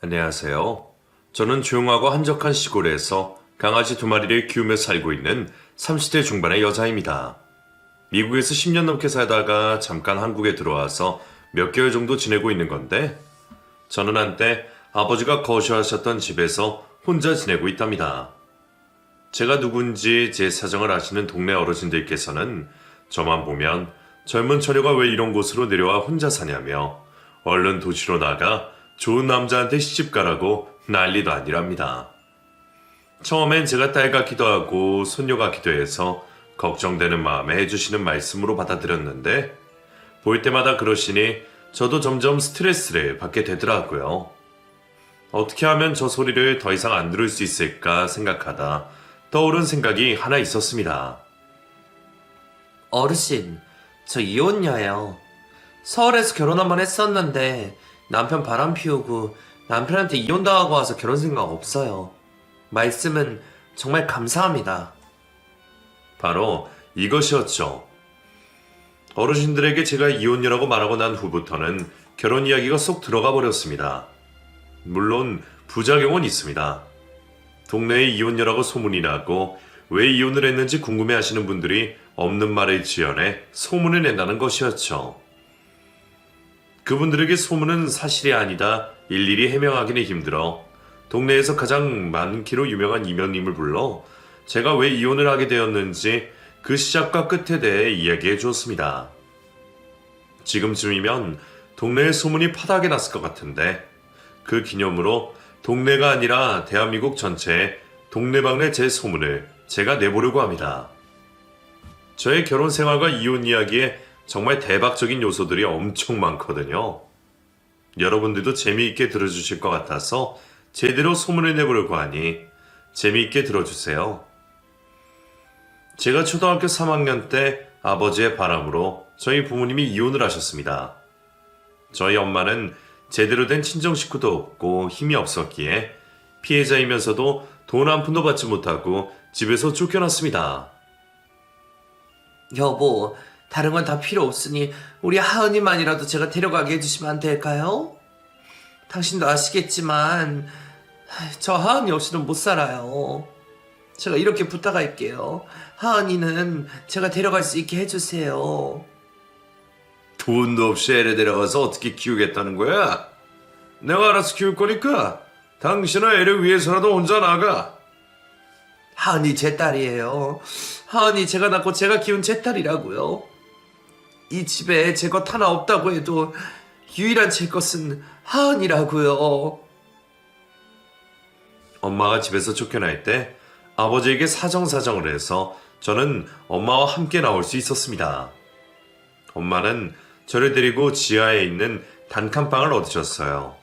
안녕하세요. 저는 조용하고 한적한 시골에서 강아지 2마리를 키우며 살고 있는 30대 중반의 여자입니다. 미국에서 10년 넘게 살다가 잠깐 한국에 들어와서 몇 개월 정도 지내고 있는 건데, 저는 한때 아버지가 거주하셨던 집에서 혼자 지내고 있답니다. 제가 누군지 제 사정을 아시는 동네 어르신들께서는 저만 보면 젊은 처녀가 왜 이런 곳으로 내려와 혼자 사냐며 얼른 도시로 나가 좋은 남자한테 시집가라고 난리도 아니랍니다. 처음엔 제가 딸 같기도 하고 손녀 같기도 해서 걱정되는 마음에 해주시는 말씀으로 받아들였는데, 볼 때마다 그러시니 저도 점점 스트레스를 받게 되더라고요. 어떻게 하면 저 소리를 더 이상 안 들을 수 있을까 생각하다 떠오른 생각이 하나 있었습니다. 어르신, 저 이혼녀예요. 서울에서 결혼 한번 했었는데 남편 바람 피우고 남편한테 이혼당하고 와서 결혼 생각 없어요. 말씀은 정말 감사합니다. 바로 이것이었죠. 어르신들에게 제가 이혼녀라고 말하고 난 후부터는 결혼 이야기가 쏙 들어가 버렸습니다. 물론 부작용은 있습니다. 동네에 이혼녀라고 소문이 나고 왜 이혼을 했는지 궁금해하시는 분들이 없는 말을 지어내 소문을 낸다는 것이었죠. 그분들에게 소문은 사실이 아니다 일일이 해명하기는 힘들어 동네에서 가장 많기로 유명한 이명님을 불러 제가 왜 이혼을 하게 되었는지 그 시작과 끝에 대해 이야기해 주었습니다. 지금쯤이면 동네에 소문이 파다하게 났을 것 같은데, 그 기념으로 동네가 아니라 대한민국 전체에 동네방네 제 소문을 제가 내보려고 합니다. 저의 결혼 생활과 이혼 이야기에 정말 대박적인 요소들이 엄청 많거든요. 여러분들도 재미있게 들어주실 것 같아서 제대로 소문을 내보려고 하니 재미있게 들어주세요. 제가 초등학교 3학년 때 아버지의 바람으로 저희 부모님이 이혼을 하셨습니다. 저희 엄마는 제대로 된 친정 식구도 없고 힘이 없었기에 피해자이면서도 돈 한 푼도 받지 못하고 집에서 쫓겨났습니다. 여보, 다른 건 다 필요 없으니 우리 하은이만이라도 제가 데려가게 해주시면 안 될까요? 당신도 아시겠지만 저 하은이 없이는 못 살아요. 제가 이렇게 부탁할게요. 하은이는 제가 데려갈 수 있게 해주세요. 돈도 없이 애를 데려가서 어떻게 키우겠다는 거야? 내가 알아서 키울 거니까 당신은 애를 위해서라도 혼자 나가. 하은이 제 딸이에요. 하은이 제가 낳고 제가 키운 제 딸이라고요. 이 집에 제 것 하나 없다고 해도 유일한 제 것은 하은이라고요. 엄마가 집에서 쫓겨날 때 아버지에게 사정사정을 해서 저는 엄마와 함께 나올 수 있었습니다. 엄마는 저를 데리고 지하에 있는 단칸방을 얻으셨어요.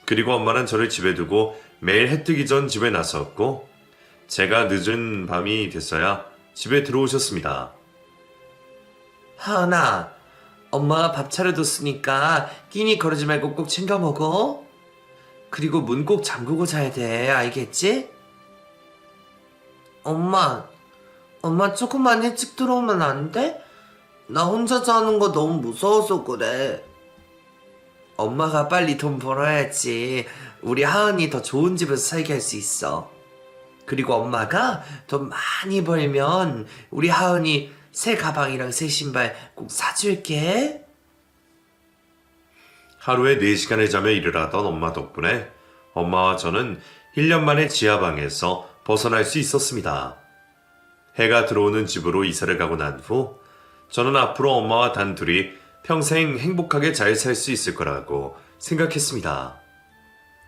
그리고 엄마는 저를 집에 두고 매일 해 뜨기 전 집에 나섰고, 제가 늦은 밤이 됐어야 집에 들어오셨습니다. 하은아, 엄마가 밥 차려뒀으니까 끼니 거르지 말고 꼭 챙겨 먹어. 그리고 문 꼭 잠그고 자야 돼. 알겠지? 엄마 조금만 일찍 들어오면 안 돼? 나 혼자 자는 거 너무 무서워서 그래. 엄마가 빨리 돈 벌어야지 우리 하은이 더 좋은 집에서 살게 할 수 있어. 그리고 엄마가 돈 많이 벌면 우리 하은이 새 가방이랑 새 신발 꼭 사줄게. 하루에 4시간을 자며 일을 하던 엄마 덕분에 엄마와 저는 1년 만에 지하방에서 벗어날 수 있었습니다. 해가 들어오는 집으로 이사를 가고 난 후 저는 앞으로 엄마와 단둘이 평생 행복하게 잘 살 수 있을 거라고 생각했습니다.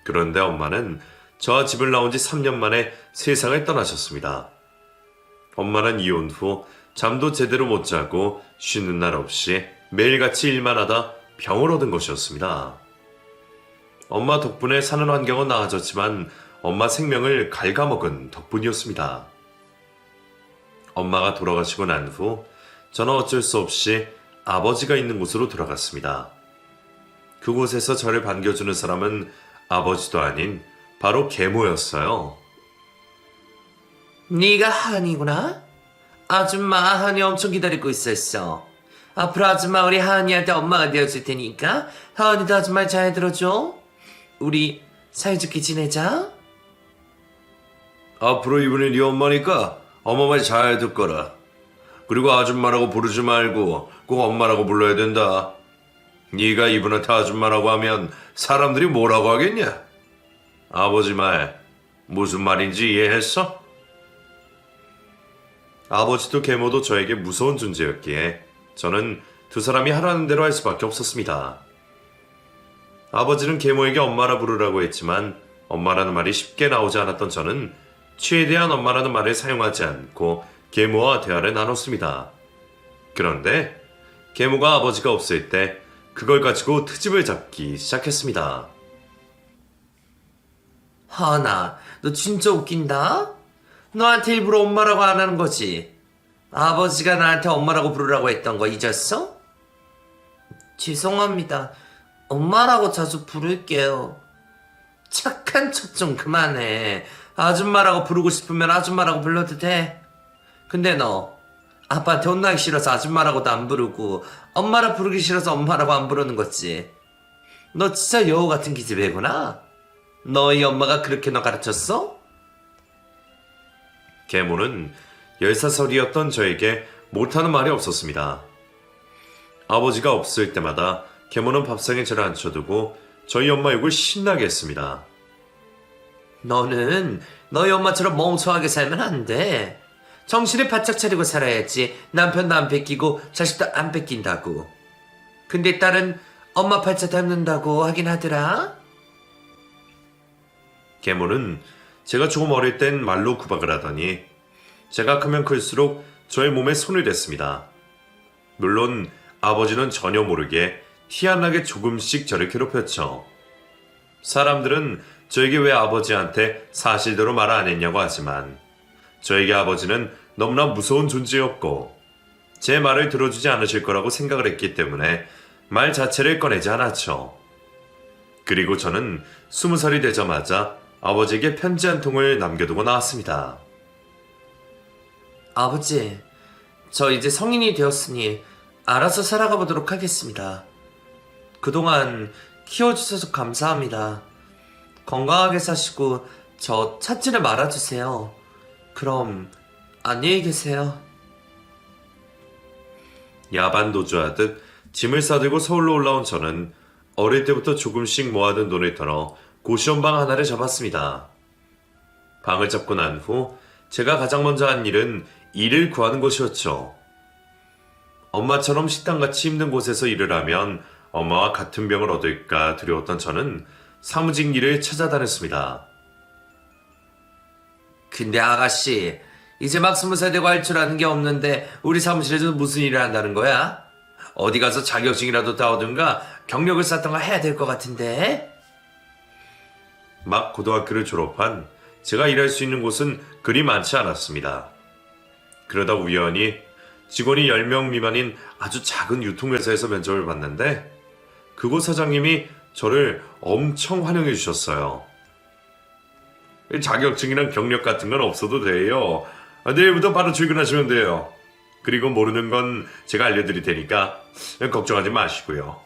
그런데 엄마는 저와 집을 나온 지 3년 만에 세상을 떠나셨습니다. 엄마는 이혼 후 잠도 제대로 못 자고 쉬는 날 없이 매일같이 일만 하다 병을 얻은 것이었습니다. 엄마 덕분에 사는 환경은 나아졌지만 엄마 생명을 갉아먹은 덕분이었습니다. 엄마가 돌아가시고 난 후 저는 어쩔 수 없이 아버지가 있는 곳으로 돌아갔습니다. 그곳에서 저를 반겨주는 사람은 아버지도 아닌 바로 계모였어요. 네가 하은이구나? 아줌마 하은이 엄청 기다리고 있었어. 앞으로 아줌마 우리 하은이한테 엄마가 되어줄 테니까 하은이도 아줌마 잘 들어줘. 우리 사이좋게 지내자. 앞으로 이분이 네 엄마니까 엄마 말 잘 듣거라. 그리고 아줌마라고 부르지 말고 꼭 엄마라고 불러야 된다. 네가 이분한테 아줌마라고 하면 사람들이 뭐라고 하겠냐? 아버지 말 무슨 말인지 이해했어? 아버지도 계모도 저에게 무서운 존재였기에 저는 두 사람이 하라는 대로 할 수밖에 없었습니다. 아버지는 계모에게 엄마라 부르라고 했지만 엄마라는 말이 쉽게 나오지 않았던 저는 최대한 엄마라는 말을 사용하지 않고 계모와 대화를 나눴습니다. 그런데 계모가 아버지가 없을 때 그걸 가지고 트집을 잡기 시작했습니다. 하나, 너 진짜 웃긴다? 너한테 일부러 엄마라고 안 하는 거지? 아버지가 나한테 엄마라고 부르라고 했던 거 잊었어? 죄송합니다. 엄마라고 자주 부를게요. 착한 척 좀 그만해. 아줌마라고 부르고 싶으면 아줌마라고 불러도 돼. 근데 너 아빠한테 혼나기 싫어서 아줌마라고도 안 부르고 엄마라 부르기 싫어서 엄마라고 안 부르는 거지. 너 진짜 여우 같은 기집애구나. 너희 엄마가 그렇게 너 가르쳤어? 계모는 10살이었던 저에게 못하는 말이 없었습니다. 아버지가 없을 때마다 계모는 밥상에 저를 앉혀두고 저희 엄마 욕을 신나게 했습니다. 너는 너희 엄마처럼 멍청하게 살면 안 돼. 정신을 바짝 차리고 살아야지. 남편도 안 뺏기고 자식도 안 뺏긴다고. 근데 딸은 엄마 팔자 닮는다고 하긴 하더라. 계모는 제가 조금 어릴 땐 말로 구박을 하더니 제가 크면 클수록 저의 몸에 손을 댔습니다. 물론 아버지는 전혀 모르게 티 안 나게 조금씩 저를 괴롭혔죠. 사람들은 저에게 왜 아버지한테 사실대로 말 안 했냐고 하지만 저에게 아버지는 너무나 무서운 존재였고 제 말을 들어주지 않으실 거라고 생각을 했기 때문에 말 자체를 꺼내지 않았죠. 그리고 저는 20살이 되자마자 아버지에게 편지 한 통을 남겨두고 나왔습니다. 아버지, 저 이제 성인이 되었으니 알아서 살아가 보도록 하겠습니다. 그동안 키워주셔서 감사합니다. 건강하게 사시고 저 찾지를 말아주세요. 그럼 안녕히 계세요. 야반 도주하듯 짐을 싸들고 서울로 올라온 저는 어릴 때부터 조금씩 모아둔 돈을 털어 고시원방 하나를 잡았습니다. 방을 잡고 난 후 제가 가장 먼저 한 일은 일을 구하는 것이었죠. 엄마처럼 식당같이 힘든 곳에서 일을 하면 엄마와 같은 병을 얻을까 두려웠던 저는 사무직 일을 찾아다녔습니다. 근데 아가씨, 이제 막 20살 되고 할 줄 아는 게 없는데 우리 사무실에서 무슨 일을 한다는 거야? 어디 가서 자격증이라도 따오든가 경력을 쌓던가 해야 될 것 같은데? 막 고등학교를 졸업한 제가 일할 수 있는 곳은 그리 많지 않았습니다. 그러다 우연히 직원이 10명 미만인 아주 작은 유통회사에서 면접을 봤는데 그곳 사장님이 저를 엄청 환영해 주셨어요. 자격증이랑 경력 같은 건 없어도 돼요. 내일부터 바로 출근하시면 돼요. 그리고 모르는 건 제가 알려드릴 테니까 걱정하지 마시고요.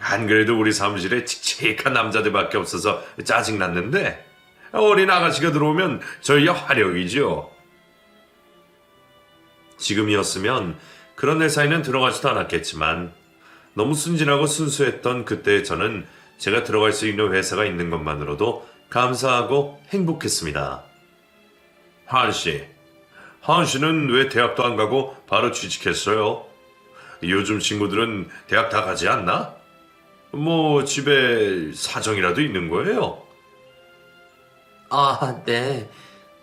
안 그래도 우리 사무실에 칙칙한 남자들밖에 없어서 짜증났는데 어린 아가씨가 들어오면 저희가 화력이죠. 지금이었으면 그런 회사에는 들어가지도 않았겠지만 너무 순진하고 순수했던 그때의 저는 제가 들어갈 수 있는 회사가 있는 것만으로도 감사하고 행복했습니다. 한씨는 왜 대학도 안 가고 바로 취직했어요? 요즘 친구들은 대학 다 가지 않나? 뭐 집에 사정이라도 있는 거예요? 아, 네.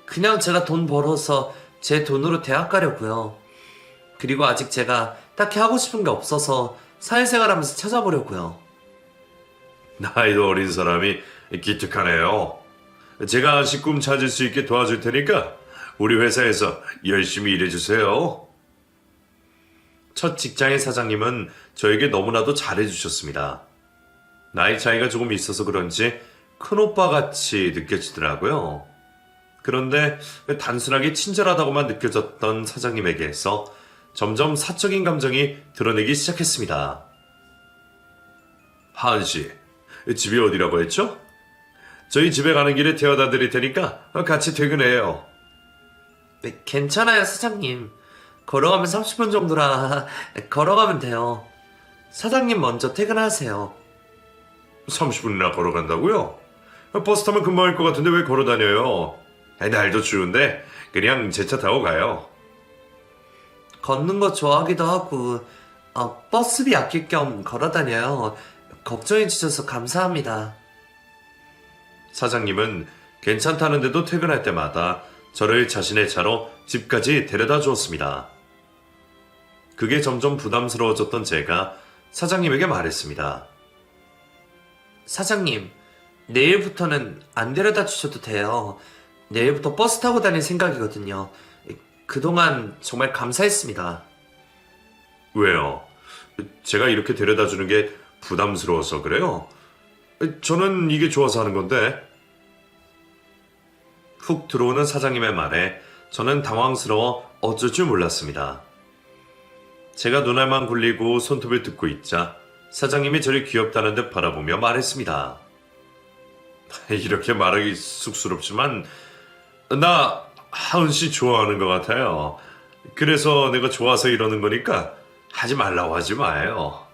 그냥 제가 돈 벌어서 제 돈으로 대학 가려고요. 그리고 아직 제가 딱히 하고 싶은 게 없어서 사회생활하면서 찾아보려고요. 나이도 어린 사람이 기특하네요. 제가 한씨 꿈 찾을 수 있게 도와줄 테니까 우리 회사에서 열심히 일해주세요. 첫 직장의 사장님은 저에게 너무나도 잘해주셨습니다. 나이 차이가 조금 있어서 그런지 큰오빠 같이 느껴지더라고요. 그런데 단순하게 친절하다고만 느껴졌던 사장님에게서 점점 사적인 감정이 드러내기 시작했습니다. 하은씨, 집이 어디라고 했죠? 저희 집에 가는 길에 태워다 드릴 테니까 같이 퇴근해요. 네, 괜찮아요, 사장님. 걸어가면 30분 정도라 걸어가면 돼요. 사장님 먼저 퇴근하세요. 30분이나 걸어간다고요? 버스 타면 금방 올 것 같은데 왜 걸어 다녀요? 날도 추운데 그냥 제 차 타고 가요. 걷는 거 좋아하기도 하고 버스비 아낄 겸 걸어 다녀요. 걱정해 주셔서 감사합니다. 사장님은 괜찮다는데도 퇴근할 때마다 저를 자신의 차로 집까지 데려다 주었습니다. 그게 점점 부담스러워졌던 제가 사장님에게 말했습니다. 사장님, 내일부터는 안 데려다 주셔도 돼요. 내일부터 버스 타고 다닐 생각이거든요. 그동안 정말 감사했습니다. 왜요? 제가 이렇게 데려다 주는 게 부담스러워서 그래요? 저는 이게 좋아서 하는 건데. 훅 들어오는 사장님의 말에 저는 당황스러워 어쩔 줄 몰랐습니다. 제가 눈알만 굴리고 손톱을 뜯고 있자 사장님이 저를 귀엽다는 듯 바라보며 말했습니다. 이렇게 말하기 쑥스럽지만 나 하은 씨 좋아하는 것 같아요. 그래서 내가 좋아서 이러는 거니까 하지 말라고 하지 마요.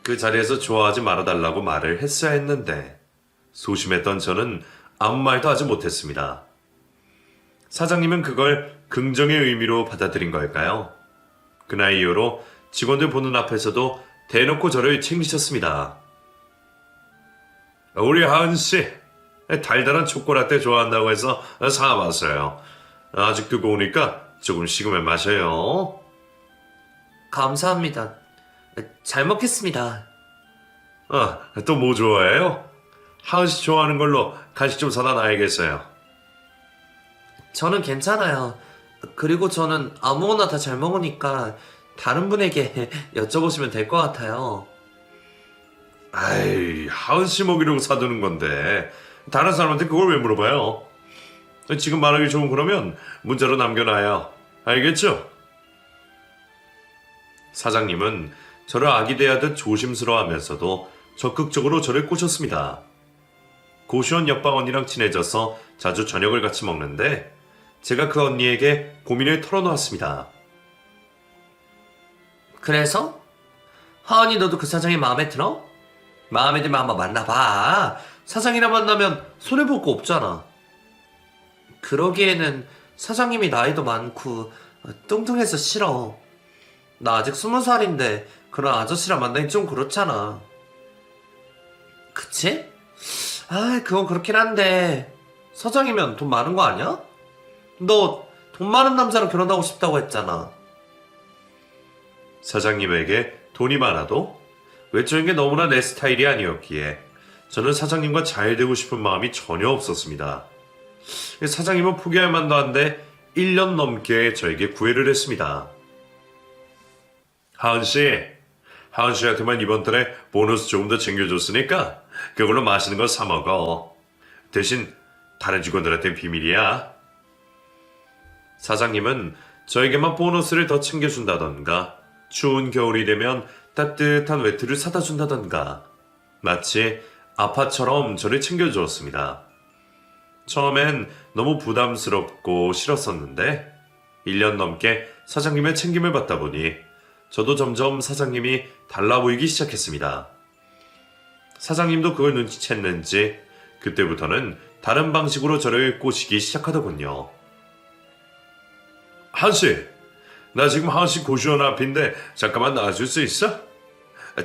그 자리에서 좋아하지 말아달라고 말을 했어야 했는데 소심했던 저는 아무 말도 하지 못했습니다. 사장님은 그걸 긍정의 의미로 받아들인 걸까요? 그날 이후로 직원들 보는 앞에서도 대놓고 저를 챙기셨습니다. 우리 하은 씨, 달달한 초코라떼 좋아한다고 해서 사와봤어요. 아직 뜨거우니까 조금 식으면 마셔요. 감사합니다. 잘 먹겠습니다. 또 뭐 좋아해요? 하은 씨 좋아하는 걸로 간식 좀 사다 놔야겠어요. 저는 괜찮아요. 그리고 저는 아무거나 다 잘 먹으니까 다른 분에게 여쭤보시면 될 것 같아요. 아이, 하은 씨 먹이려고 사두는 건데 다른 사람한테 그걸 왜 물어봐요? 지금 말하기 좋은 거라면 문자로 남겨놔요. 알겠죠? 사장님은 저를 아기 대하듯 조심스러워하면서도 적극적으로 저를 꼬셨습니다. 고시원 옆방 언니랑 친해져서 자주 저녁을 같이 먹는데 제가 그 언니에게 고민을 털어놓았습니다. 그래서? 하은이 너도 그 사장이 마음에 들어? 마음에 들면 한번 만나봐. 사장이랑 만나면 손해볼 거 없잖아. 그러기에는 사장님이 나이도 많고 뚱뚱해서 싫어. 나 아직 20살인데 그런 아저씨랑 만나기 좀 그렇잖아. 그치? 그건 그렇긴 한데 사장이면 돈 많은 거 아니야? 너 돈 많은 남자랑 결혼하고 싶다고 했잖아. 사장님에게 돈이 많아도 외적인 게 너무나 내 스타일이 아니었기에 저는 사장님과 잘 되고 싶은 마음이 전혀 없었습니다. 사장님은 포기할 만도 한데 1년 넘게 저에게 구애를 했습니다. 하은 씨한테만 이번 달에 보너스 조금 더 챙겨줬으니까 그걸로 맛있는 거 사 먹어. 대신 다른 직원들한테는 비밀이야. 사장님은 저에게만 보너스를 더 챙겨준다던가 추운 겨울이 되면 따뜻한 외투를 사다 준다던가 마치 아빠처럼 저를 챙겨주었습니다. 처음엔 너무 부담스럽고 싫었었는데 1년 넘게 사장님의 챙김을 받다 보니 저도 점점 사장님이 달라 보이기 시작했습니다. 사장님도 그걸 눈치챘는지 그때부터는 다른 방식으로 저를 꼬시기 시작하더군요. 하은씨, 나 지금 하은씨 고시원 앞인데 잠깐만 나와줄 수 있어?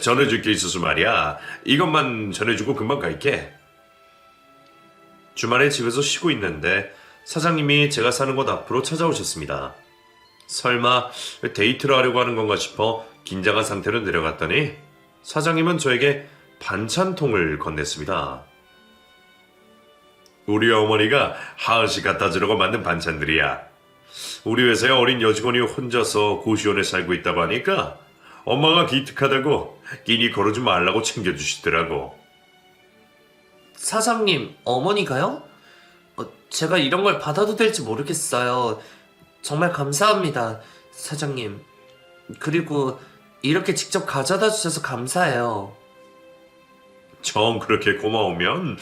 전해줄 게 있어서 말이야. 이것만 전해주고 금방 갈게. 주말에 집에서 쉬고 있는데 사장님이 제가 사는 곳 앞으로 찾아오셨습니다. 설마 데이트를 하려고 하는 건가 싶어 긴장한 상태로 내려갔더니 사장님은 저에게 반찬통을 건넸습니다. 우리 어머니가 하은씨 갖다 주려고 만든 반찬들이야. 우리 회사에 어린 여직원이 혼자서 고시원에 살고 있다고 하니까 엄마가 기특하다고 끼니 걸어주지 말라고 챙겨주시더라고. 사장님, 어머니가요? 제가 이런 걸 받아도 될지 모르겠어요. 정말 감사합니다, 사장님. 그리고 이렇게 직접 가져다 주셔서 감사해요. 정 그렇게 고마우면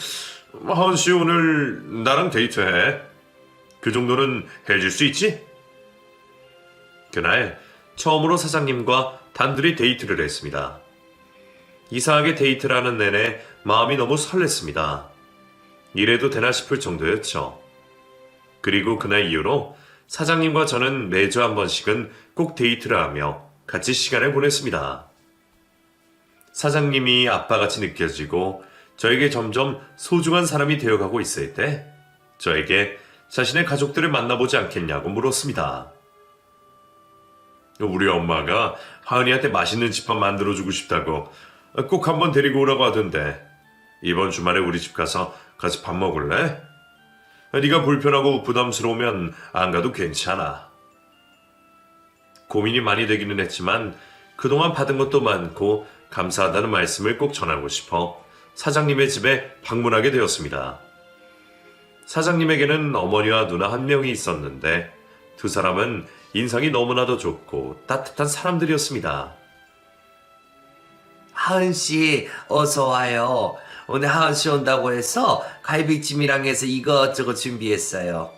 하은 씨 오늘 나랑 데이트해. 그 정도는 해줄 수 있지? 그날 처음으로 사장님과 단둘이 데이트를 했습니다. 이상하게 데이트를 하는 내내 마음이 너무 설렜습니다. 이래도 되나 싶을 정도였죠. 그리고 그날 이후로 사장님과 저는 매주 한 번씩은 꼭 데이트를 하며 같이 시간을 보냈습니다. 사장님이 아빠같이 느껴지고 저에게 점점 소중한 사람이 되어가고 있을 때 저에게 자신의 가족들을 만나보지 않겠냐고 물었습니다. 우리 엄마가 하은이한테 맛있는 집밥 만들어주고 싶다고 꼭 한번 데리고 오라고 하던데 이번 주말에 우리 집 가서 같이 밥 먹을래? 네가 불편하고 부담스러우면 안 가도 괜찮아. 고민이 많이 되기는 했지만 그동안 받은 것도 많고 감사하다는 말씀을 꼭 전하고 싶어 사장님의 집에 방문하게 되었습니다. 사장님에게는 어머니와 누나 한 명이 있었는데 두 사람은 인상이 너무나도 좋고 따뜻한 사람들이었습니다. 하은씨, 어서와요. 오늘 하은씨 온다고 해서 갈비찜이랑 해서 이것저것 준비했어요.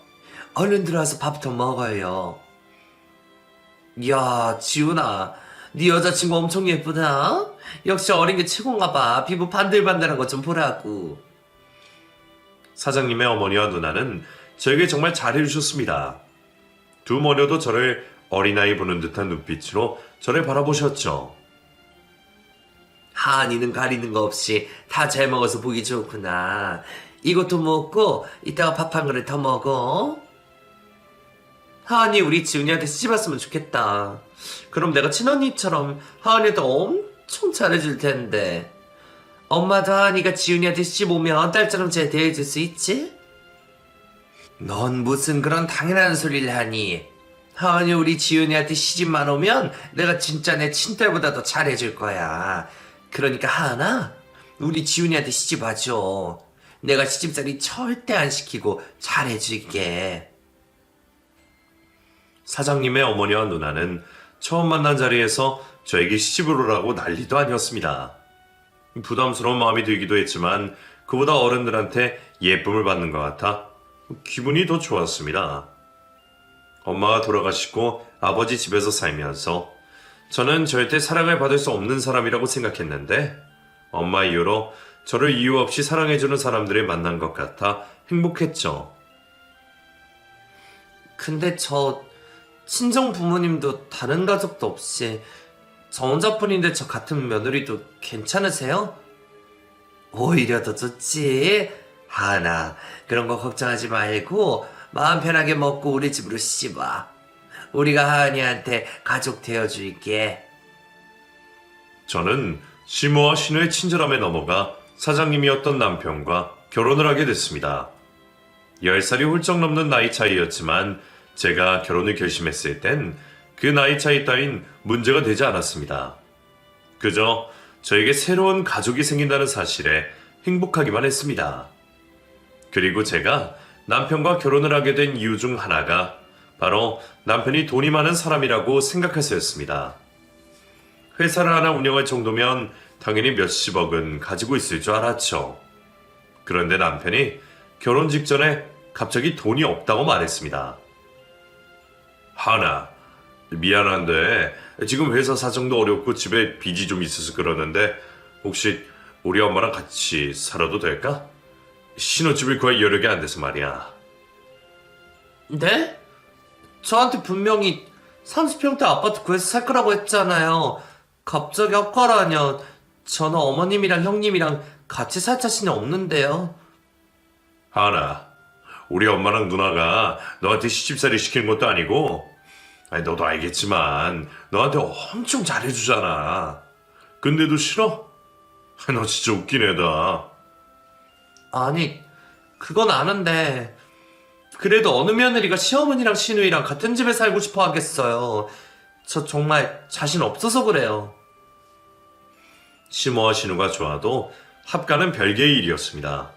얼른 들어와서 밥부터 먹어요. 야, 지훈아, 네 여자친구 엄청 예쁘다. 역시 어린 게 최고인가 봐. 피부 반들반들한 거 좀 보라고. 사장님의 어머니와 누나는 저에게 정말 잘해주셨습니다. 두 모녀도 저를 어린아이 보는 듯한 눈빛으로 저를 바라보셨죠. 하은이는 가리는 거 없이 다 잘 먹어서 보기 좋구나. 이것도 먹고 이따가 밥 한 그릇 더 먹어. 하은이 우리 지훈이한테 시집 왔으면 좋겠다. 그럼 내가 친언니처럼 하은이도 엄청 잘해줄 텐데. 엄마도 하은이가 지훈이한테 시집 오면 딸처럼 잘 대해줄 수 있지? 넌 무슨 그런 당연한 소리를 하니? 하은이 우리 지훈이한테 시집만 오면 내가 진짜 내 친딸보다 더 잘해줄 거야. 그러니까 하은아, 우리 지훈이한테 시집 와줘. 내가 시집살이 절대 안 시키고 잘해줄게. 사장님의 어머니와 누나는 처음 만난 자리에서 저에게 시집을 오라고 난리도 아니었습니다. 부담스러운 마음이 들기도 했지만 그보다 어른들한테 예쁨을 받는 것 같아 기분이 더 좋았습니다. 엄마가 돌아가시고 아버지 집에서 살면서 저는 절대 사랑을 받을 수 없는 사람이라고 생각했는데 엄마 이후로 저를 이유 없이 사랑해주는 사람들을 만난 것 같아 행복했죠. 근데 저 친정 부모님도 다른 가족도 없이 저 혼자뿐인데 저 같은 며느리도 괜찮으세요? 오히려 더 좋지. 하은아, 그런 거 걱정하지 말고 마음 편하게 먹고 우리 집으로 시집 와. 우리가 하은이한테 가족 되어줄게. 저는 시모와 신우의 친절함에 넘어가 사장님이었던 남편과 결혼을 하게 됐습니다. 10살이 훌쩍 넘는 나이 차이였지만 제가 결혼을 결심했을 땐 그 나이 차이 따윈 문제가 되지 않았습니다. 그저 저에게 새로운 가족이 생긴다는 사실에 행복하기만 했습니다. 그리고 제가 남편과 결혼을 하게 된 이유 중 하나가 바로 남편이 돈이 많은 사람이라고 생각해서였습니다. 회사를 하나 운영할 정도면 당연히 몇십억은 가지고 있을 줄 알았죠. 그런데 남편이 결혼 직전에 갑자기 돈이 없다고 말했습니다. 하나, 미안한데 지금 회사 사정도 어렵고 집에 빚이 좀 있어서 그러는데 혹시 우리 엄마랑 같이 살아도 될까? 신혼집을 구할 여력이 안 돼서 말이야. 네? 저한테 분명히 30평대 아파트 구해서 살 거라고 했잖아요. 갑자기 헛가라냐. 저는 어머님이랑 형님이랑 같이 살 자신이 없는데요. 하나, 우리 엄마랑 누나가 너한테 시집살이 시키는 것도 아니고 아니 너도 알겠지만 너한테 엄청 잘해주잖아. 근데도 싫어? 너 진짜 웃긴 애다. 아니, 그건 아는데 그래도 어느 며느리가 시어머니랑 시누이랑 같은 집에 살고 싶어 하겠어요. 저 정말 자신 없어서 그래요. 시모와 신우가 좋아도 합가는 별개의 일이었습니다.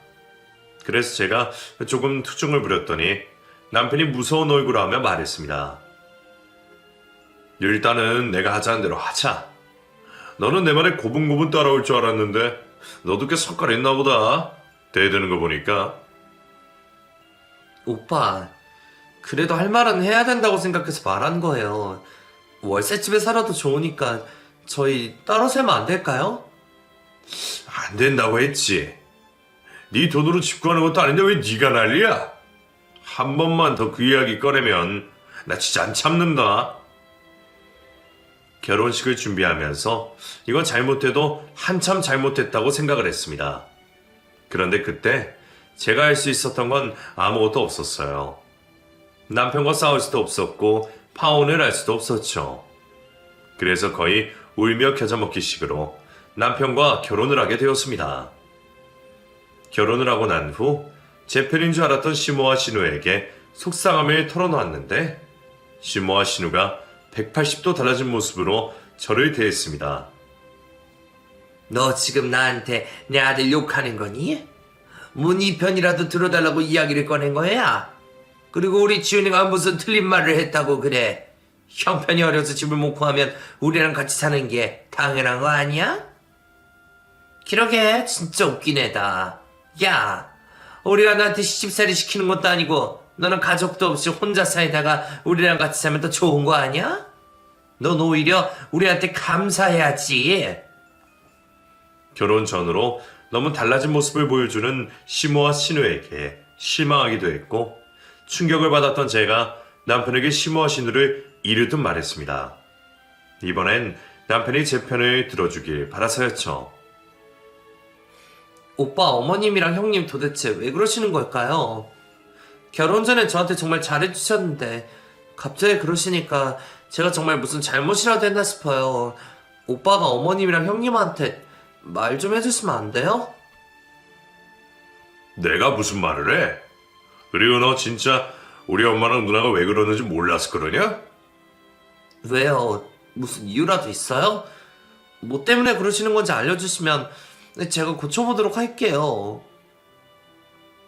그래서 제가 조금 투정을 부렸더니 남편이 무서운 얼굴을 하며 말했습니다. 일단은 내가 하자는 대로 하자. 너는 내 말에 고분고분 따라올 줄 알았는데 너도 꽤 석갈했나 보다. 대드는 거 보니까. 오빠, 그래도 할 말은 해야 된다고 생각해서 말한 거예요. 월세집에 살아도 좋으니까 저희 따로 살면 안 될까요? 안 된다고 했지. 네 돈으로 집 구하는 것도 아닌데 왜 네가 난리야? 한 번만 더 그 이야기 꺼내면 나 진짜 안 참는다. 결혼식을 준비하면서 이건 잘못해도 한참 잘못했다고 생각을 했습니다. 그런데 그때 제가 할 수 있었던 건 아무것도 없었어요. 남편과 싸울 수도 없었고 파혼을 할 수도 없었죠. 그래서 거의 울며 겨자 먹기식으로 남편과 결혼을 하게 되었습니다. 결혼을 하고 난 후 제 편인 줄 알았던 시모와 신우에게 속상함을 털어놓았는데 시모와 신우가 180도 달라진 모습으로 저를 대했습니다. 너 지금 나한테 내 아들 욕하는 거니? 뭐 네 편이라도 들어달라고 이야기를 꺼낸 거야? 그리고 우리 지훈이가 무슨 틀린 말을 했다고 그래? 형편이 어려서 집을 못 구하면 우리랑 같이 사는 게 당연한 거 아니야? 그러게 진짜 웃긴 애다. 야, 우리가 너한테 시집살이 시키는 것도 아니고 너는 가족도 없이 혼자 살다가 우리랑 같이 살면 더 좋은 거 아니야? 넌 오히려 우리한테 감사해야지. 결혼 전으로 너무 달라진 모습을 보여주는 시모와 신우에게 실망하기도 했고 충격을 받았던 제가 남편에게 시모와 신우를 이르듯 말했습니다. 이번엔 남편이 제 편을 들어주길 바라서였죠. 오빠 어머님이랑 형님 도대체 왜 그러시는 걸까요? 결혼 전에 저한테 정말 잘해주셨는데 갑자기 그러시니까 제가 정말 무슨 잘못이라도 했나 싶어요. 오빠가 어머님이랑 형님한테 말 좀 해주시면 안 돼요? 내가 무슨 말을 해? 그리고 너 진짜 우리 엄마랑 누나가 왜 그러는지 몰라서 그러냐? 왜요? 무슨 이유라도 있어요? 뭐 때문에 그러시는 건지 알려주시면 제가 고쳐보도록 할게요.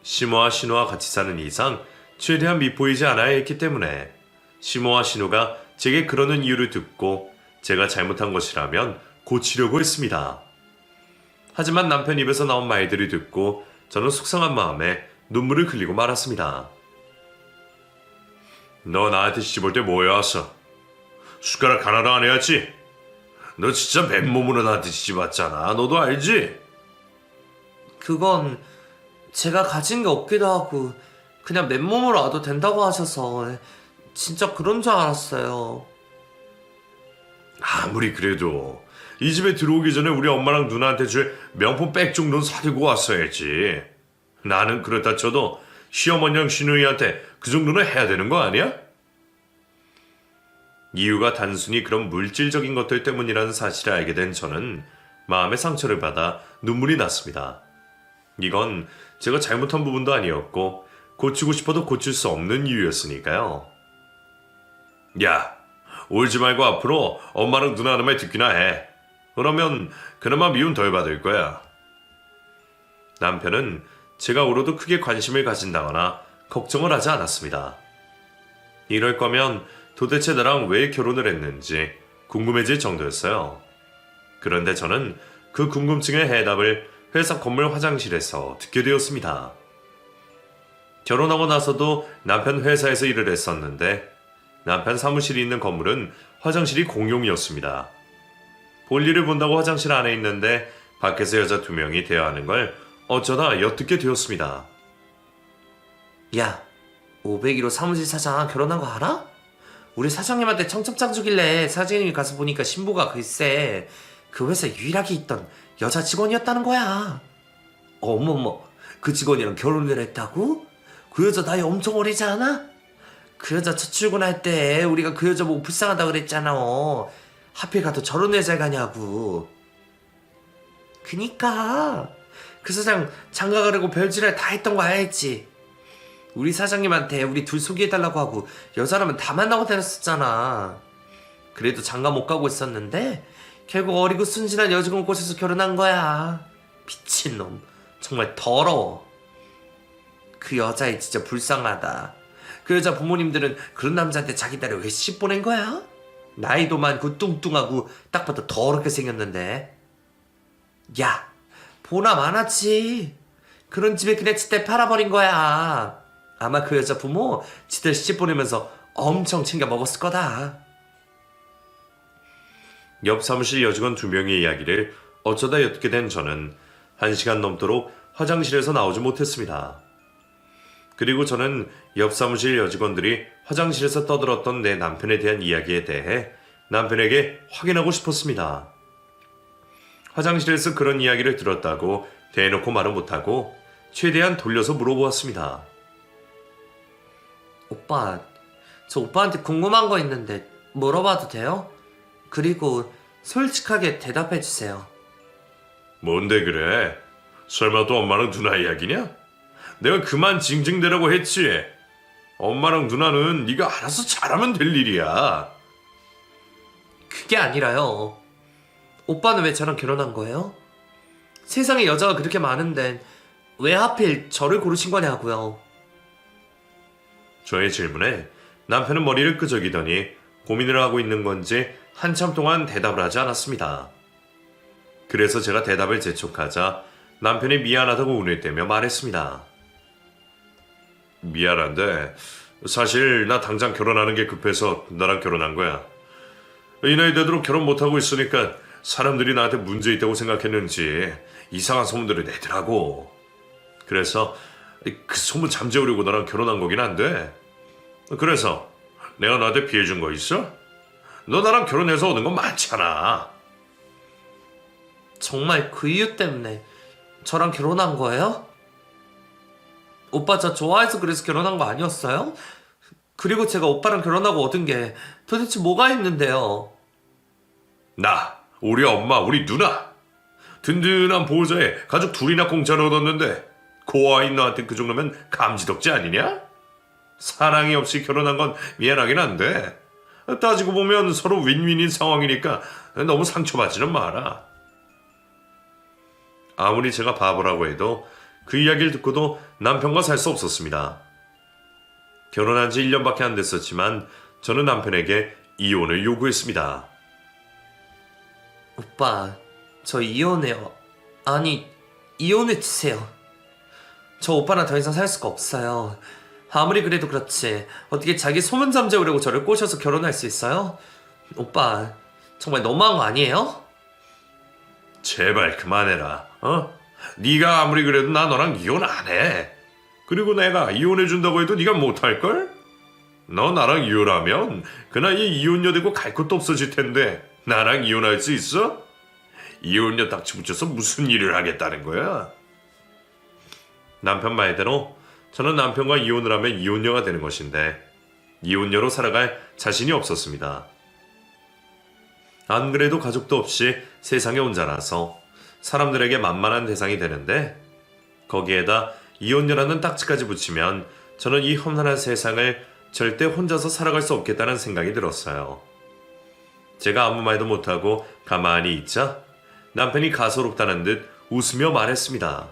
시모와 신우와 같이 사는 이상 최대한 밉보이지 않아야 했기 때문에 시모와 신우가 제게 그러는 이유를 듣고 제가 잘못한 것이라면 고치려고 했습니다. 하지만 남편 입에서 나온 말들을 듣고 저는 속상한 마음에 눈물을 흘리고 말았습니다. 너 나한테 시집올 때 뭐해왔어? 숟가락 하나도 안 해야지. 너 진짜 맨몸으로 나한테 시집왔잖아. 너도 알지? 그건 제가 가진 게 없기도 하고 그냥 맨몸으로 와도 된다고 하셔서 진짜 그런 줄 알았어요. 아무리 그래도 이 집에 들어오기 전에 우리 엄마랑 누나한테 줄 명품 백 정도는 사들고 왔어야지. 나는 그렇다 쳐도 시어머니랑 신우이한테 그 정도는 해야 되는 거 아니야? 이유가 단순히 그런 물질적인 것들 때문이라는 사실을 알게 된 저는 마음의 상처를 받아 눈물이 났습니다. 이건 제가 잘못한 부분도 아니었고 고치고 싶어도 고칠 수 없는 이유였으니까요. 야, 울지 말고 앞으로 엄마랑 누나 하는 말 듣기나 해. 그러면 그나마 미움 덜 받을 거야. 남편은 제가 울어도 크게 관심을 가진다거나 걱정을 하지 않았습니다. 이럴 거면 도대체 나랑 왜 결혼을 했는지 궁금해질 정도였어요. 그런데 저는 그 궁금증의 해답을 회사 건물 화장실에서 듣게 되었습니다. 결혼하고 나서도 남편 회사에서 일을 했었는데 남편 사무실이 있는 건물은 화장실이 공용이었습니다. 볼일을 본다고 화장실 안에 있는데 밖에서 여자 2명이 대화하는 걸 어쩌다 엿듣게 되었습니다. 야, 501호 사무실 사장 결혼한 거 알아? 우리 사장님한테 청첩장 주길래 사장님이 가서 보니까 신부가 글쎄 그 회사 유일하게 있던 여자 직원이었다는 거야. 어머머, 그 직원이랑 결혼을 했다고? 그 여자 나이 엄청 어리지 않아? 그 여자 첫 출근할 때 우리가 그 여자 보고 불쌍하다 그랬잖아. 하필 가도 저런 회사에 가냐고. 그니까 그 사장 장가 가려고 별짓을 다 했던 거 알지? 우리 사장님한테 우리 둘 소개해달라고 하고 여자라면 다 만나고 다녔었잖아. 그래도 장가 못 가고 있었는데 결국 어리고 순진한 여직원 꼬셔서 결혼한 거야. 미친놈, 정말 더러워. 그 여자애 진짜 불쌍하다. 그 여자 부모님들은 그런 남자한테 자기 딸을 왜 시집 보낸 거야? 나이도 많고 뚱뚱하고 딱 봐도 더럽게 생겼는데. 야, 보나 마나치. 그런 집에 그냥 지들 팔아버린 거야. 아마 그 여자 부모 지들 시집 보내면서 엄청 챙겨 먹었을 거다. 옆 사무실 여직원 2명의 이야기를 어쩌다 엿게 된 저는 1시간 넘도록 화장실에서 나오지 못했습니다. 그리고 저는 옆 사무실 여직원들이 화장실에서 떠들었던 내 남편에 대한 이야기에 대해 남편에게 확인하고 싶었습니다. 화장실에서 그런 이야기를 들었다고 대놓고 말은 못하고 최대한 돌려서 물어보았습니다. 오빠, 저 오빠한테 궁금한 거 있는데 물어봐도 돼요? 그리고 솔직하게 대답해 주세요. 뭔데 그래? 설마 또 엄마랑 누나 이야기냐? 내가 그만 징징대라고 했지. 엄마랑 누나는 네가 알아서 잘하면 될 일이야. 그게 아니라요. 오빠는 왜 저랑 결혼한 거예요? 세상에 여자가 그렇게 많은데 왜 하필 저를 고르신 거냐고요. 저의 질문에 남편은 머리를 끄적이더니 고민을 하고 있는 건지 한참 동안 대답을 하지 않았습니다. 그래서 제가 대답을 재촉하자 남편이 미안하다고 운을 떼며 말했습니다. 미안한데 사실 나 당장 결혼하는 게 급해서 너랑 결혼한 거야. 이 나이 되도록 결혼 못하고 있으니까 사람들이 나한테 문제 있다고 생각했는지 이상한 소문들을 내더라고. 그래서 그 소문 잠재우려고 너랑 결혼한 거긴 한데, 그래서 내가 너한테 피해준 거 있어? 너 나랑 결혼해서 얻은 건 많잖아. 정말 그 이유 때문에 저랑 결혼한 거예요? 오빠 저 좋아해서 그래서 결혼한 거 아니었어요? 그리고 제가 오빠랑 결혼하고 얻은 게 도대체 뭐가 있는데요? 나, 우리 엄마, 우리 누나 든든한 보호자에 가족 둘이나 공짜로 얻었는데 고아인 너한테 그 정도면 감지덕지 아니냐? 사랑이 없이 결혼한 건 미안하긴 한데 따지고 보면 서로 윈윈인 상황이니까 너무 상처받지는 마라. 아무리 제가 바보라고 해도 그 이야기를 듣고도 남편과 살 수 없었습니다. 결혼한 지 1년밖에 안 됐었지만 저는 남편에게 이혼을 요구했습니다. 오빠, 저 이혼해요. 아니, 이혼해 주세요. 저 오빠랑 더 이상 살 수가 없어요. 아무리 그래도 그렇지 어떻게 자기 소문 잠재우려고 저를 꼬셔서 결혼할 수 있어요? 오빠, 정말 너무한 거 아니에요? 제발 그만해라. 네가 아무리 그래도 나 너랑 이혼 안 해. 그리고 내가 이혼해준다고 해도 네가 못할걸? 너 나랑 이혼하면 그 나이에 이혼녀 되고 갈 곳도 없어질 텐데 나랑 이혼할 수 있어? 이혼녀 딱지 붙여서 무슨 일을 하겠다는 거야? 남편 말대로 저는 남편과 이혼을 하면 이혼녀가 되는 것인데 이혼녀로 살아갈 자신이 없었습니다. 안 그래도 가족도 없이 세상에 온 자라서 사람들에게 만만한 대상이 되는데 거기에다 이혼녀라는 딱지까지 붙이면 저는 이 험난한 세상을 절대 혼자서 살아갈 수 없겠다는 생각이 들었어요. 제가 아무 말도 못하고 가만히 있자 남편이 가소롭다는 듯 웃으며 말했습니다.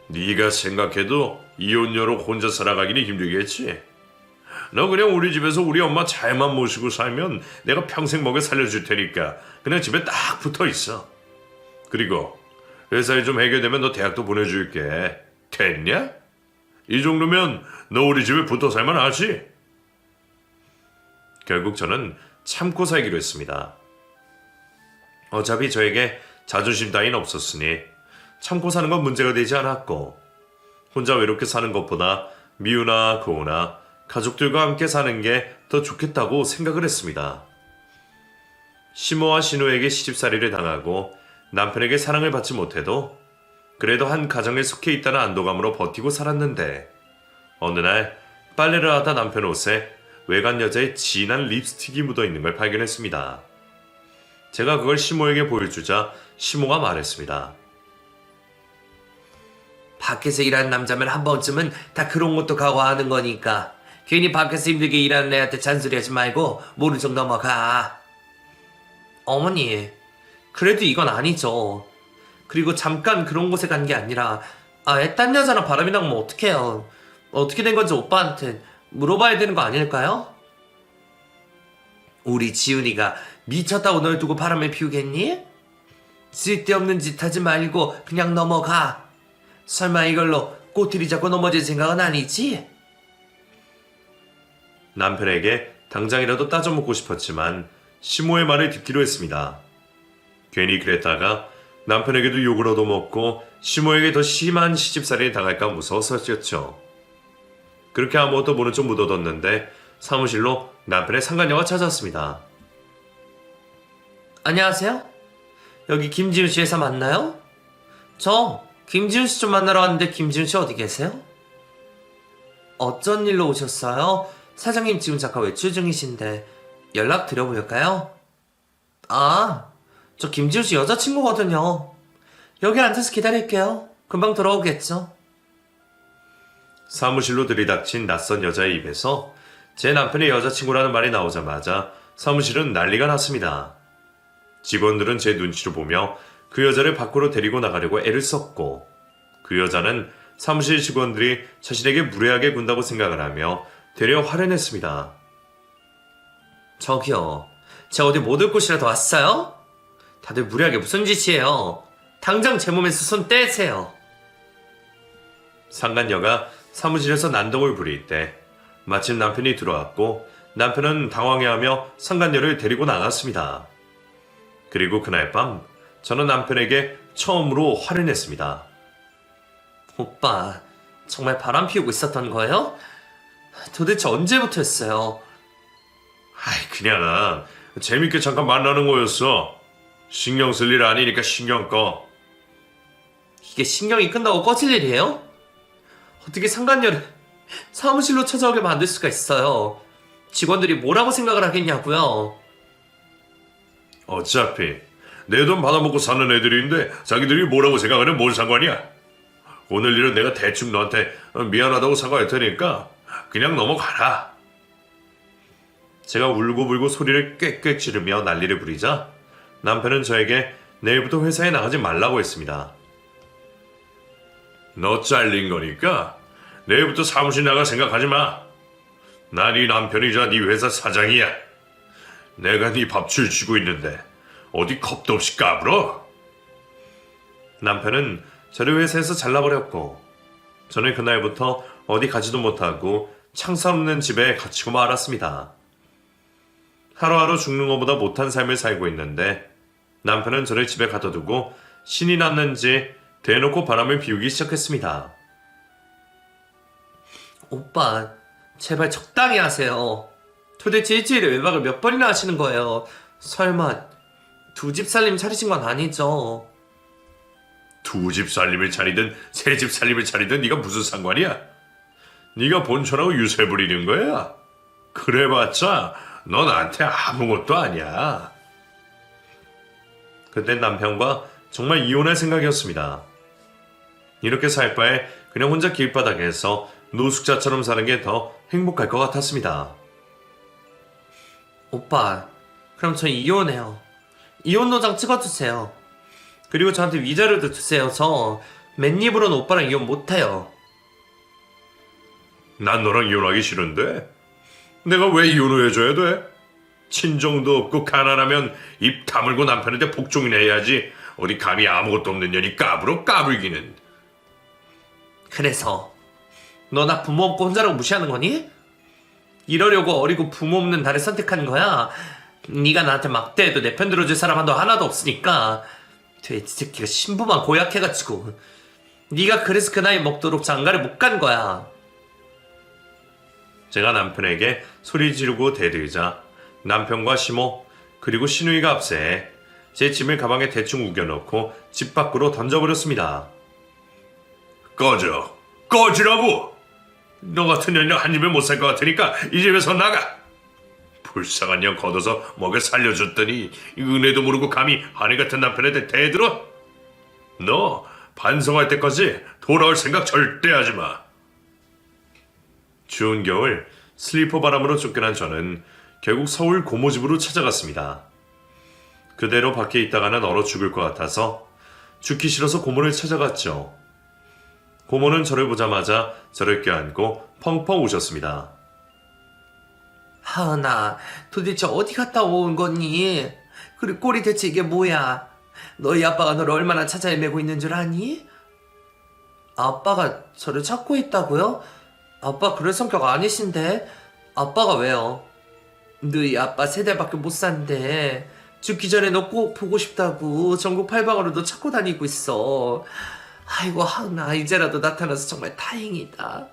네가 생각해도 이혼녀로 혼자 살아가기는 힘들겠지. 너 그냥 우리 집에서 우리 엄마 잘만 모시고 살면 내가 평생 먹여 살려줄 테니까 그냥 집에 딱 붙어 있어. 그리고 회사에 좀 해결되면 너 대학도 보내줄게. 됐냐? 이 정도면 너 우리 집에 붙어 살만 하지? 결국 저는 참고 살기로 했습니다. 어차피 저에게 자존심 따윈 없었으니 참고 사는 건 문제가 되지 않았고 혼자 외롭게 사는 것보다 미우나 고우나 가족들과 함께 사는 게 더 좋겠다고 생각을 했습니다. 시모와 신우에게 시집살이를 당하고 남편에게 사랑을 받지 못해도 그래도 한 가정에 속해 있다는 안도감으로 버티고 살았는데 어느 날 빨래를 하다 남편 옷에 외간 여자의 진한 립스틱이 묻어있는 걸 발견했습니다. 제가 그걸 시모에게 보여주자 시모가 말했습니다. 밖에서 일하는 남자면 한 번쯤은 다 그런 것도 각오하는 거니까 괜히 밖에서 힘들게 일하는 애한테 잔소리하지 말고 모른 척 넘어가. 어머니, 그래도 이건 아니죠. 그리고 잠깐 그런 곳에 간 게 아니라 딴 여자랑 바람이 나면 어떡해요. 어떻게 된 건지 오빠한테 물어봐야 되는 거 아닐까요? 우리 지훈이가 미쳤다고 널 두고 바람을 피우겠니? 쓸데없는 짓 하지 말고 그냥 넘어가. 설마 이걸로 꼬투리 잡고 넘어질 생각은 아니지? 남편에게 당장이라도 따져먹고 싶었지만 시모의 말을 듣기로 했습니다. 괜히 그랬다가 남편에게도 욕을 얻어먹고 시모에게 더 심한 시집살인이 당할까 무서웠었죠. 그렇게 아무것도 모른 척 묻어뒀는데 사무실로 남편의 상간녀가 찾아왔습니다. 안녕하세요? 여기 김지훈 씨 회사 맞나요? 저 김지훈 씨 좀 만나러 왔는데 김지훈 씨 어디 계세요? 어쩐 일로 오셨어요? 사장님 지금 잠깐 외출 중이신데 연락 드려볼까요? 아, 저 김지훈 씨 여자친구거든요. 여기 앉아서 기다릴게요. 금방 돌아오겠죠? 사무실로 들이닥친 낯선 여자의 입에서 제 남편의 여자친구라는 말이 나오자마자 사무실은 난리가 났습니다. 직원들은 제 눈치를 보며 그 여자를 밖으로 데리고 나가려고 애를 썼고 그 여자는 사무실 직원들이 자신에게 무례하게 군다고 생각을 하며 되려 화를 냈습니다. 저기요, 제가 어디 못 올 곳이라도 왔어요? 다들 무리하게 무슨 짓이에요? 당장 제 몸에서 손 떼세요. 상간녀가 사무실에서 난동을 부릴 때 마침 남편이 들어왔고 남편은 당황해하며 상간녀를 데리고 나갔습니다. 그리고 그날 밤 저는 남편에게 처음으로 화를 냈습니다. 오빠, 정말 바람 피우고 있었던 거예요? 도대체 언제부터였어요? 아이 그냥 재밌게 잠깐 만나는 거였어. 신경 쓸 일 아니니까 신경 꺼. 이게 신경이 끝나고 꺼질 일이에요? 어떻게 상간녀를 사무실로 찾아오게 만들 수가 있어요? 직원들이 뭐라고 생각을 하겠냐고요? 어차피 내 돈 받아먹고 사는 애들인데 자기들이 뭐라고 생각하면 뭔 상관이야. 오늘 일은 내가 대충 너한테 미안하다고 사과할 테니까 그냥 넘어가라. 제가 울고불고 소리를 꽥꽥 지르며 난리를 부리자 남편은 저에게 내일부터 회사에 나가지 말라고 했습니다. 너 잘린 거니까 내일부터 사무실 나갈 생각하지 마. 난 네 남편이자 네 회사 사장이야. 내가 네 밥줄 쥐고 있는데 어디 겁도 없이 까불어? 남편은 저를 회사에서 잘라버렸고 저는 그날부터 어디 가지도 못하고 창살 없는 집에 갇히고 말았습니다. 하루하루 죽는 것보다 못한 삶을 살고 있는데 남편은 저를 집에 가둬두고 신이 났는지 대놓고 바람을 피우기 시작했습니다. 오빠, 제발 적당히 하세요. 도대체 일주일에 외박을 몇 번이나 하시는 거예요? 설마 두 집 살림 차리신 건 아니죠? 두 집 살림을 차리든 세 집 살림을 차리든 네가 무슨 상관이야? 네가 본촌하고 유세 부리는 거야? 그래봤자 너 나한테 아무것도 아니야. 그때 남편과 정말 이혼할 생각이었습니다. 이렇게 살 바에 그냥 혼자 길바닥에서 노숙자처럼 사는 게 더 행복할 것 같았습니다. 오빠, 그럼 저 이혼해요. 이혼 도장 찍어주세요. 그리고 저한테 위자료도 주세요. 저 맨입으로는 오빠랑 이혼 못해요. 난 너랑 이혼하기 싫은데 내가 왜 이혼을 해줘야 돼? 친정도 없고 가난하면 입 다물고 남편한테 복종이나 해야지. 어디 감히 아무것도 없는 년이 까불기는. 그래서 너 나 부모 없고 혼자라고 무시하는 거니? 이러려고 어리고 부모 없는 나를 선택한 거야? 네가 나한테 막대해도 내 편 들어줄 사람 너 하나도 없으니까. 돼지 새끼가 신부만 고약해가지고 네가 그래서 그 나이 먹도록 장가를 못 간 거야. 제가 남편에게 소리 지르고 대들자 남편과 시모 그리고 시누이가 앞세 제 짐을 가방에 대충 우겨넣고 집 밖으로 던져버렸습니다. 꺼지라고! 너 같은 년이랑 한 입에 못 살 것 같으니까 이 집에서 나가! 불쌍한 년 걷어서 먹여 살려줬더니 은혜도 모르고 감히 아내 같은 남편한테 대들어? 너 반성할 때까지 돌아올 생각 절대 하지 마. 추운 겨울 슬리퍼 바람으로 쫓겨난 저는 결국 서울 고모집으로 찾아갔습니다. 그대로 밖에 있다가는 얼어 죽을 것 같아서 죽기 싫어서 고모를 찾아갔죠. 고모는 저를 보자마자 저를 껴안고 펑펑 우셨습니다. 하은아, 도대체 어디 갔다 온 거니? 그리고 꼴이 대체 이게 뭐야? 너희 아빠가 너를 얼마나 찾아 헤매고 있는 줄 아니? 아빠가 저를 찾고 있다고요? 아빠 그럴 성격 아니신데. 아빠가 왜요? 너희 아빠 3달밖에 못 산대. 죽기 전에 너 꼭 보고 싶다고 전국 팔방으로 너 찾고 다니고 있어. 아이고 하은아, 이제라도 나타나서 정말 다행이다.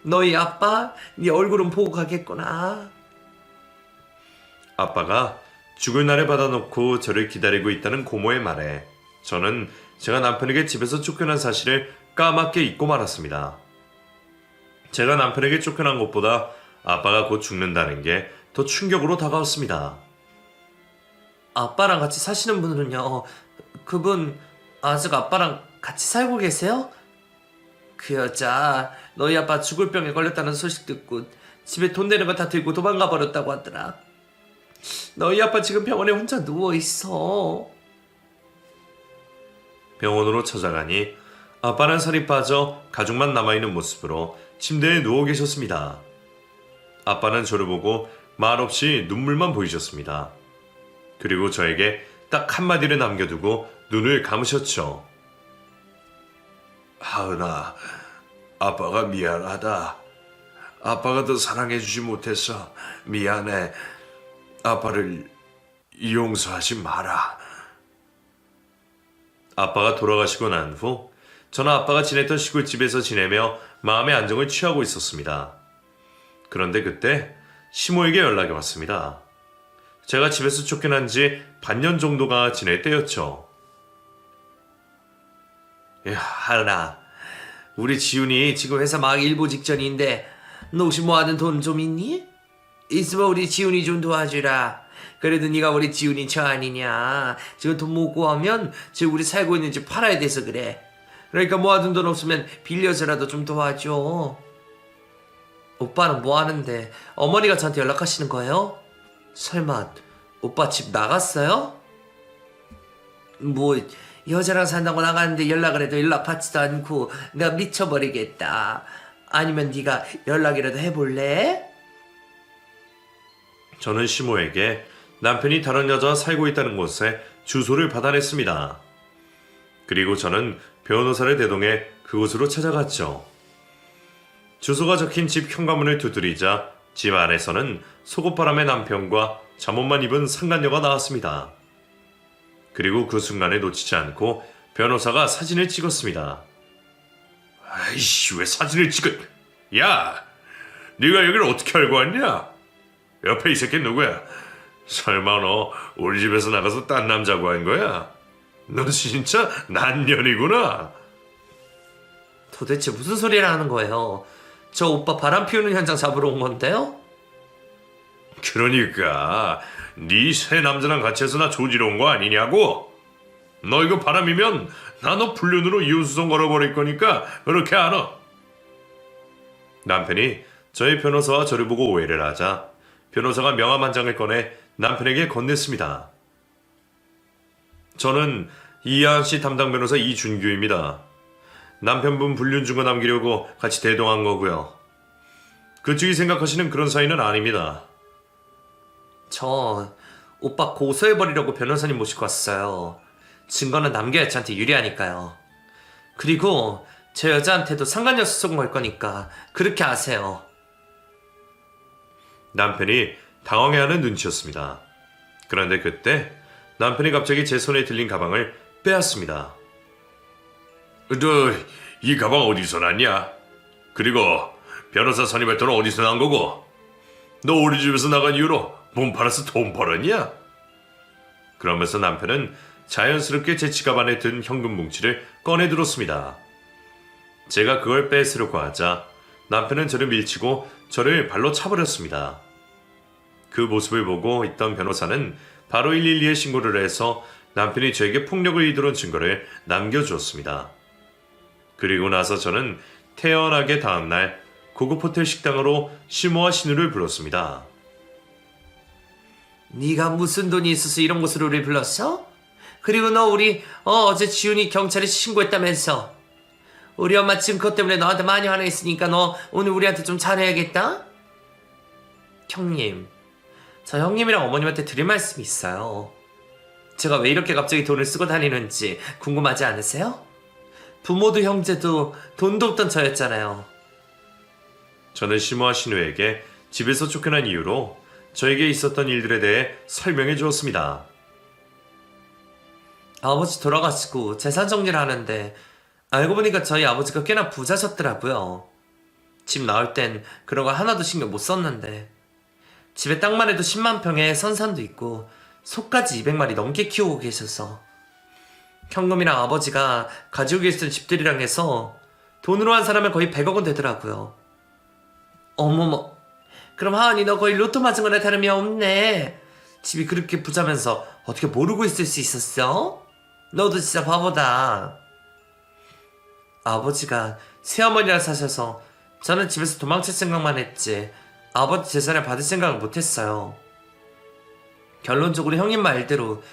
너희 아빠 네 얼굴은 보고 가겠구나. 아빠가 죽을 날에 받아놓고 저를 기다리고 있다는 고모의 말에 저는 제가 남편에게 집에서 쫓겨난 사실을 까맣게 잊고 말았습니다. 제가 남편에게 쫓겨난 것보다 아빠가 곧 죽는다는 게 더 충격으로 다가왔습니다. 아빠랑 같이 사시는 분은요, 그분 아직 아빠랑 같이 살고 계세요? 그 여자 너희 아빠 죽을 병에 걸렸다는 소식 듣고 집에 돈 내는 거 다 들고 도망가 버렸다고 하더라. 너희 아빠 지금 병원에 혼자 누워있어. 병원으로 찾아가니 아빠는 살이 빠져 가죽만 남아있는 모습으로 침대에 누워 계셨습니다. 아빠는 저를 보고 말없이 눈물만 보이셨습니다. 그리고 저에게 딱 한마디를 남겨두고 눈을 감으셨죠. 하은아, 아빠가 미안하다. 아빠가 더 사랑해주지 못해서 미안해. 아빠를 용서하지 마라. 아빠가 돌아가시고 난 후 저는 아빠가 지냈던 시골집에서 지내며 마음의 안정을 취하고 있었습니다. 그런데 그때 시모에게 연락이 왔습니다. 제가 집에서 쫓겨난 지 반년 정도가 지낼 때였죠. 야, 하은아, 우리 지훈이 지금 회사 망하기 일보 직전인데 너 혹시 모아둔 돈 좀 있니? 있으면 우리 지훈이 좀 도와주라. 그래도 네가 우리 지훈이 저 아니냐. 지금 돈 못 구하면 지금 우리 살고 있는 집 팔아야 돼서 그래. 그러니까 모아둔 돈 없으면 빌려서라도 좀 도와줘. 오빠는 뭐 하는데? 어머니가 저한테 연락하시는 거예요? 설마 오빠 집 나갔어요? 뭐 여자랑 산다고 나가는데 연락을 해도 연락 받지도 않고 내가 미쳐버리겠다. 아니면 네가 연락이라도 해볼래? 저는 시모에게 남편이 다른 여자와 살고 있다는 곳에 주소를 받아냈습니다. 그리고 저는 변호사를 대동해 그곳으로 찾아갔죠. 주소가 적힌 집 현관문을 두드리자 집 안에서는 속옷바람의 남편과 잠옷만 입은 상간녀가 나왔습니다. 그리고 그 순간을 놓치지 않고 변호사가 사진을 찍었습니다. 아이씨, 왜 사진을 찍어? 야, 네가 여기를 어떻게 알고 왔냐? 옆에 이 새끼 누구야? 설마 너 우리 집에서 나가서 딴 남자고 한 거야? 너 진짜 난년이구나. 도대체 무슨 소리를 하는 거예요? 저 오빠 바람 피우는 현장 잡으러 온 건데요? 그러니까 네 새 남자랑 같이 해서 나 조지러 온 거 아니냐고? 너 이거 바람이면 나 너 불륜으로 이혼수송 걸어버릴 거니까 그렇게 알아. 남편이 저희 변호사와 저를 보고 오해를 하자 변호사가 명함 한 장을 꺼내 남편에게 건넸습니다. 저는 이하은 씨 담당 변호사 이준규입니다. 남편분 불륜 증거 남기려고 같이 대동한 거고요. 그쪽이 생각하시는 그런 사이는 아닙니다. 저 오빠 고소해버리려고 변호사님 모시고 왔어요. 증거는 남겨야 저한테 유리하니까요. 그리고 제 여자한테도 상간녀 수송 걸 거니까 그렇게 아세요. 남편이 당황해하는 눈치였습니다. 그런데 그때 남편이 갑자기 제 손에 들린 가방을 빼앗습니다. 너 이 가방 어디서 났냐? 그리고 변호사 선임할 돈은 어디서 난 거고? 너 우리 집에서 나간 이후로 몸 팔아서 돈 벌었냐? 그러면서 남편은 자연스럽게 제 지갑 안에 든 현금 뭉치를 꺼내 들었습니다. 제가 그걸 뺏으려고 하자 남편은 저를 밀치고 저를 발로 차버렸습니다. 그 모습을 보고 있던 변호사는 바로 112에 신고를 해서 남편이 저에게 폭력을 이르는 증거를 남겨주었습니다. 그리고 나서 저는 태연하게 다음날 고급 호텔 식당으로 시모와 신우를 불렀습니다. 네가 무슨 돈이 있어서 이런 곳으로 우리 불렀어? 그리고 너 우리 어제 지훈이 경찰에 신고했다면서. 우리 엄마 지금 그것 때문에 너한테 많이 화내있으니까 너 오늘 우리한테 좀 잘해야겠다. 형님, 저 형님이랑 어머님한테 드릴 말씀이 있어요. 제가 왜 이렇게 갑자기 돈을 쓰고 다니는지 궁금하지 않으세요? 부모도 형제도 돈도 없던 저였잖아요. 저는 시모와 신우에게 집에서 쫓겨난 이유로 저에게 있었던 일들에 대해 설명해 주었습니다. 아버지 돌아가시고 재산 정리를 하는데 알고 보니까 저희 아버지가 꽤나 부자셨더라고요. 집 나올 땐 그런 거 하나도 신경 못 썼는데 집에 땅만 해도 10만 평에 선산도 있고 소까지 200마리 넘게 키우고 계셔서 현금이랑 아버지가 가지고 계시던 집들이랑 해서 돈으로 한 사람은 거의 100억 원 되더라고요. 어머머, 그럼 하은이 너 거의 로또 맞은 거나 다름이 없네. 집이 그렇게 부자면서 어떻게 모르고 있을 수 있었어? 너도 진짜 바보다. 아버지가 새어머니랑 사셔서 저는 집에서 도망칠 생각만 했지 아버지 재산을 받을 생각을 못했어요. 결론적으로 형님 말대로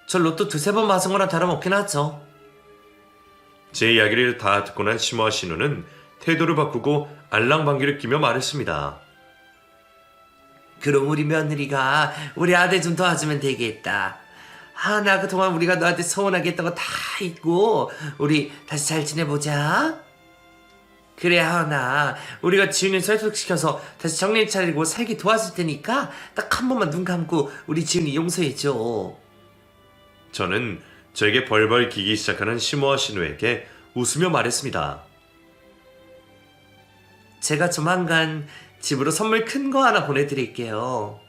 저 로또 두세 번 맞은 거랑 다름없긴 하죠. 제 이야기를 다 듣고 난 시모와 신우는 태도를 바꾸고 알랑방귀를 끼며 말했습니다. 그럼 우리 며느리가 우리 아들 좀 도와주면 되겠다. 나 그동안 우리가 너한테 서운하게 했던 거 다 잊고 우리 다시 잘 지내보자. 그래 하은아, 우리가 지훈이 설득시켜서 다시 정신 차리고 살기 도와줄 테니까 딱 한 번만 눈 감고 우리 지훈이 용서해줘. 저는 저에게 벌벌 기기 시작하는 시모와 신우에게 웃으며 말했습니다. 제가 조만간 집으로 선물 큰 거 하나 보내드릴게요.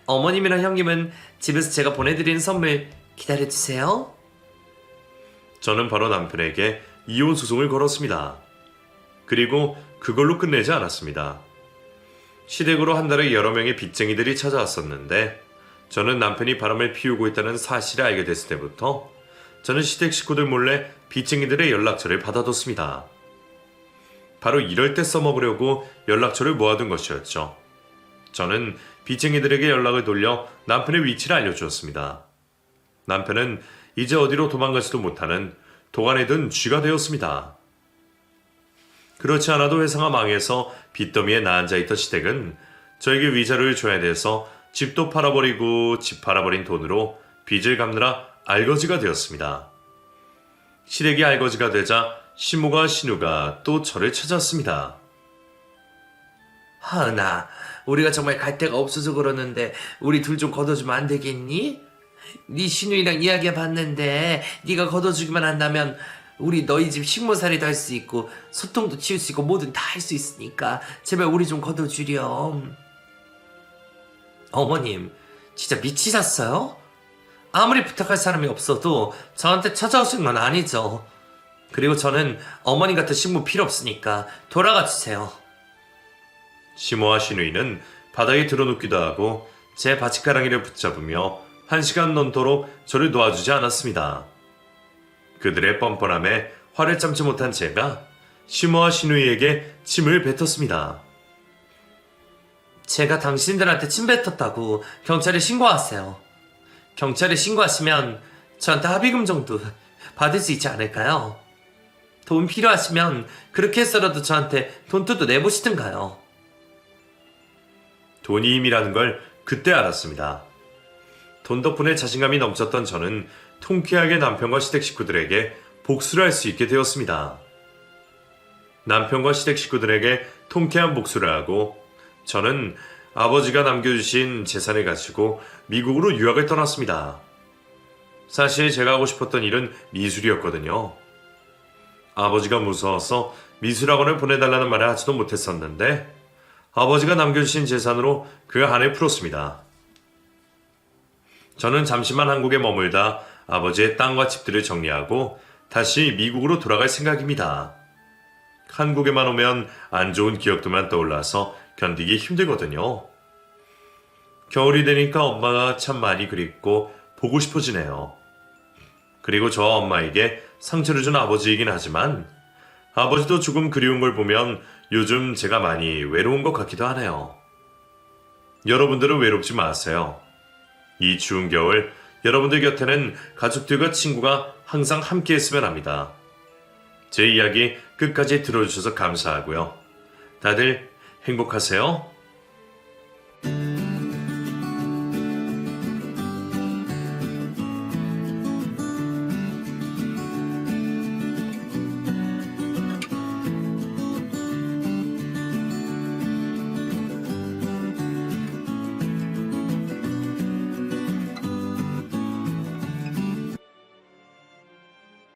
어머님이랑 형님은 집에서 제가 보내드리는 선물 기다려주세요. 저는 바로 남편에게 이혼 소송을 걸었습니다. 그리고 그걸로 끝내지 않았습니다. 시댁으로 한 달에 여러 명의 빚쟁이들이 찾아왔었는데 저는 남편이 바람을 피우고 있다는 사실을 알게 됐을 때부터 저는 시댁 식구들 몰래 빚쟁이들의 연락처를 받아뒀습니다. 바로 이럴 때 써먹으려고 연락처를 모아둔 것이었죠. 저는 빚쟁이들에게 연락을 돌려 남편의 위치를 알려주었습니다. 남편은 이제 어디로 도망가지도 못하는 도관에 든 쥐가 되었습니다. 그렇지 않아도 회사가 망해서 빚더미에 나앉아있던 시댁은 저에게 위자료를 줘야 돼서 집도 팔아버리고 집 팔아버린 돈으로 빚을 갚느라 알거지가 되었습니다. 시댁이 알거지가 되자 시모가 신우가 또 저를 찾았습니다. 하은아, 우리가 정말 갈 데가 없어서 그러는데 우리 둘 좀 걷어주면 안 되겠니? 네 신우이랑 이야기해봤는데 네가 걷어주기만 한다면 우리 너희 집 식모살이도 할 수 있고 소통도 치울 수 있고 뭐든 다 할 수 있으니까 제발 우리 좀 걷어주렴. 어머님, 진짜 미치셨어요? 아무리 부탁할 사람이 없어도 저한테 찾아오신 건 아니죠. 그리고 저는 어머님 같은 식모 필요 없으니까 돌아가 주세요. 시모와 신우이는 바닥에 드러눕기도 하고 제 바지가랑이를 붙잡으며 1시간 넘도록 저를 놓아주지 않았습니다. 그들의 뻔뻔함에 화를 참지 못한 제가 시모와 신우이에게 침을 뱉었습니다. 제가 당신들한테 침 뱉었다고 경찰에 신고하세요. 경찰에 신고하시면 저한테 합의금 정도 받을 수 있지 않을까요? 돈 필요하시면 그렇게 해서라도 저한테 돈도 내보시든가요. 돈이 힘이라는 걸 그때 알았습니다. 돈 덕분에 자신감이 넘쳤던 저는 통쾌하게 남편과 시댁 식구들에게 복수를 할 수 있게 되었습니다. 남편과 시댁 식구들에게 통쾌한 복수를 하고 저는 아버지가 남겨주신 재산을 가지고 미국으로 유학을 떠났습니다. 사실 제가 하고 싶었던 일은 미술이었거든요. 아버지가 무서워서 미술학원을 보내달라는 말을 하지도 못했었는데 아버지가 남겨주신 재산으로 그 한을 풀었습니다. 저는 잠시만 한국에 머물다 아버지의 땅과 집들을 정리하고 다시 미국으로 돌아갈 생각입니다. 한국에만 오면 안 좋은 기억들만 떠올라서 견디기 힘들거든요. 겨울이 되니까 엄마가 참 많이 그립고 보고 싶어지네요. 그리고 저 엄마에게 상처를 준 아버지이긴 하지만 아버지도 조금 그리운 걸 보면 요즘 제가 많이 외로운 것 같기도 하네요. 여러분들은 외롭지 마세요. 이 추운 겨울 여러분들 곁에는 가족들과 친구가 항상 함께 했으면 합니다. 제 이야기 끝까지 들어주셔서 감사하고요. 다들 행복하세요.